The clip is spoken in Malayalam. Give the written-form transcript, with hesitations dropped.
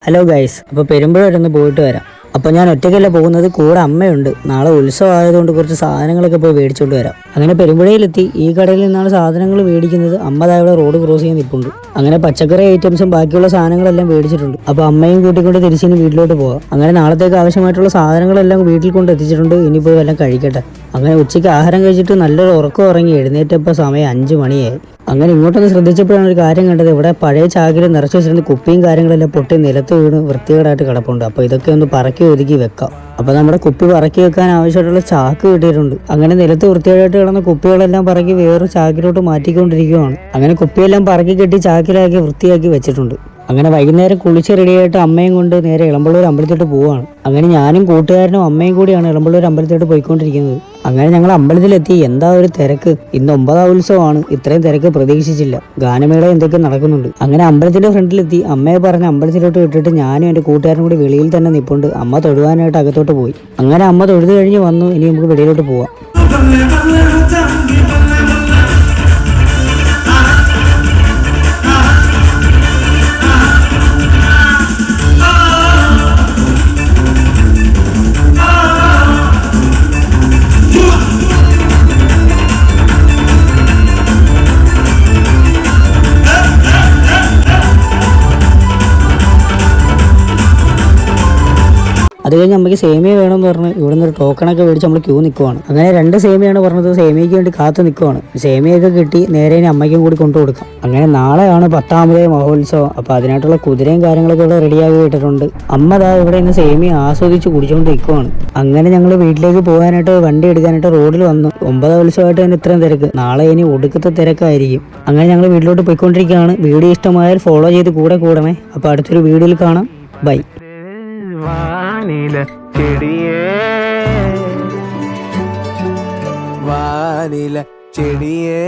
ഹലോ ഗൈസ്, അപ്പോൾ പെരുമ്പഴ വരെ ഒന്ന് പോയിട്ട് വരാം. അപ്പോൾ ഞാൻ ഒറ്റയ്ക്കല്ല പോകുന്നത്, കൂടെ അമ്മയുണ്ട്. നാളെ ഉത്സവം ആയതുകൊണ്ട് കുറച്ച് സാധനങ്ങളൊക്കെ പോയി മേടിച്ചുകൊണ്ട് വരാം. അങ്ങനെ പെരുമ്പഴയിലെത്തി. ഈ കടയിൽ നിന്നാണ് സാധനങ്ങൾ മേടിക്കുന്നത്. അമ്മ ഇവിടെ റോഡ് ക്രോസ് ചെയ്യാൻ നിൽപ്പുണ്ട്. അങ്ങനെ പച്ചക്കറി ഐറ്റംസും ബാക്കിയുള്ള സാധനങ്ങളെല്ലാം മേടിച്ചിട്ടുണ്ട്. അപ്പോൾ അമ്മയും കൂട്ടിക്കൊണ്ട് തിരിച്ചിനി വീട്ടിലോട്ട് പോകാം. അങ്ങനെ നാളത്തേക്ക് ആവശ്യമായിട്ടുള്ള സാധനങ്ങളെല്ലാം വീട്ടിൽ കൊണ്ട് എത്തിച്ചിട്ടുണ്ട്. ഇനി പോയി എല്ലാം കഴിക്കട്ടെ. അങ്ങനെ ഉച്ചയ്ക്ക് ആഹാരം കഴിച്ചിട്ട് നല്ലൊരു ഉറക്കം ഉറങ്ങി എഴുന്നേറ്റപ്പോൾ സമയം 5 മണിയായി. അങ്ങനെ ഇങ്ങോട്ടൊന്ന് ശ്രദ്ധിച്ചപ്പോഴാണ് ഒരു കാര്യം കണ്ടത്. ഇവിടെ പഴയ ചാക്കിൽ നിറച്ച് വെച്ചിരുന്ന കുപ്പിയും കാര്യങ്ങളെല്ലാം പൊട്ടി നിലത്ത് വീണ് വൃത്തികേടായിട്ട് കിടപ്പുണ്ട്. അപ്പോൾ ഇതൊക്കെ ഒന്ന് പറക്കി ഒതുക്കി വെക്കാം. അപ്പോൾ നമ്മുടെ കുപ്പി പറക്കി വെക്കാൻ ആവശ്യമായിട്ടുള്ള ചാക്ക് കിട്ടിയിട്ടുണ്ട്. അങ്ങനെ നിലത്ത് വൃത്തികേടായിട്ട് കിടന്ന കുപ്പികളെല്ലാം പറക്കി വേറെ ചാക്കിലോട്ട് മാറ്റിക്കൊണ്ടിരിക്കുകയാണ്. അങ്ങനെ കുപ്പിയെല്ലാം പറക്കി കെട്ടി ചാക്കിലാക്കി വൃത്തിയാക്കി വെച്ചിട്ടുണ്ട്. അങ്ങനെ വൈകുന്നേരം കുളിച്ച് റെഡിയായിട്ട് അമ്മയും കൊണ്ട് നേരെ ഇളമ്പള്ളൂർ അമ്പലത്തോട്ട് പോവുകയാണ്. അങ്ങനെ ഞാനും കൂട്ടുകാരനും അമ്മയും കൂടിയാണ് ഇളമ്പള്ളൂർ അമ്പലത്തോട്ട് പോയിക്കൊണ്ടിരിക്കുന്നത്. അങ്ങനെ ഞങ്ങൾ അമ്പലത്തിലെത്തി. എന്താ ഒരു തിരക്ക്! ഇന്ന് 9ാം ഉത്സവമാണ്. ഇത്രയും തിരക്ക് പ്രതീക്ഷിച്ചില്ല. ഗാനമേള എന്തൊക്കെ നടക്കുന്നുണ്ട്. അങ്ങനെ അമ്പലത്തിന്റെ ഫ്രണ്ടിലെത്തി. അമ്മയെ പറഞ്ഞ് അമ്പലത്തിലോട്ട് വിട്ടിട്ട് ഞാനും എൻ്റെ കൂട്ടുകാരനും കൂടി വെളിയിൽ തന്നെ നിൽപ്പുണ്ട്. അമ്മ തൊഴുവാനായിട്ട് അകത്തോട്ട് പോയി. അങ്ങനെ അമ്മ തൊഴുത് കഴിഞ്ഞ് വന്നു. ഇനി നമുക്ക് വെളിയിലോട്ട് പോവാം. അത് കഴിഞ്ഞ് നമുക്ക് സേമിയ വേണമെന്ന് പറഞ്ഞ് ഇവിടെ നിന്ന് ഒരു ടോക്കണൊക്കെ മേടിച്ച് നമ്മൾ ക്യൂ നിൽക്കുവാണ്. അങ്ങനെ 2 സേമിയാണ് പറഞ്ഞത്. സേമിയയ്ക്ക് വേണ്ടി കാത്തു നിൽക്കുവാണ്. സേമിയൊക്കെ കിട്ടി നേരെ അമ്മയ്ക്കും കൂടി കൊണ്ടു കൊടുക്കാം. അങ്ങനെ നാളെയാണ് 10ാമത് മഹോത്സവം. അപ്പോൾ അതിനായിട്ടുള്ള കുതിരയും കാര്യങ്ങളൊക്കെ ഇവിടെ റെഡിയാക്കി ഇട്ടിട്ടുണ്ട്. അമ്മ ഇവിടെ നിന്ന് സേമിയ ആസ്വദിച്ച് കുടിച്ചുകൊണ്ട് നിൽക്കുവാണ്. അങ്ങനെ ഞങ്ങൾ വീട്ടിലേക്ക് പോകാനായിട്ട് വണ്ടി എടുക്കാനായിട്ട് റോഡിൽ വന്നു. 9ാം ഉത്സവമായിട്ട് തന്നെ ഇത്രയും തിരക്ക്. നാളെ ഇനി ഒടുക്കത്തെ തിരക്കായിരിക്കും. അങ്ങനെ ഞങ്ങൾ വീട്ടിലോട്ട് പോയിക്കൊണ്ടിരിക്കുകയാണ്. വീഡിയോ ഇഷ്ടമായാൽ ഫോളോ ചെയ്ത് കൂടെ കൂടണേ. അപ്പോൾ അടുത്തൊരു വീഡിയോയിൽ കാണാം. ബൈ. വാനില ചെടിയേ വാനില ചെടിയേ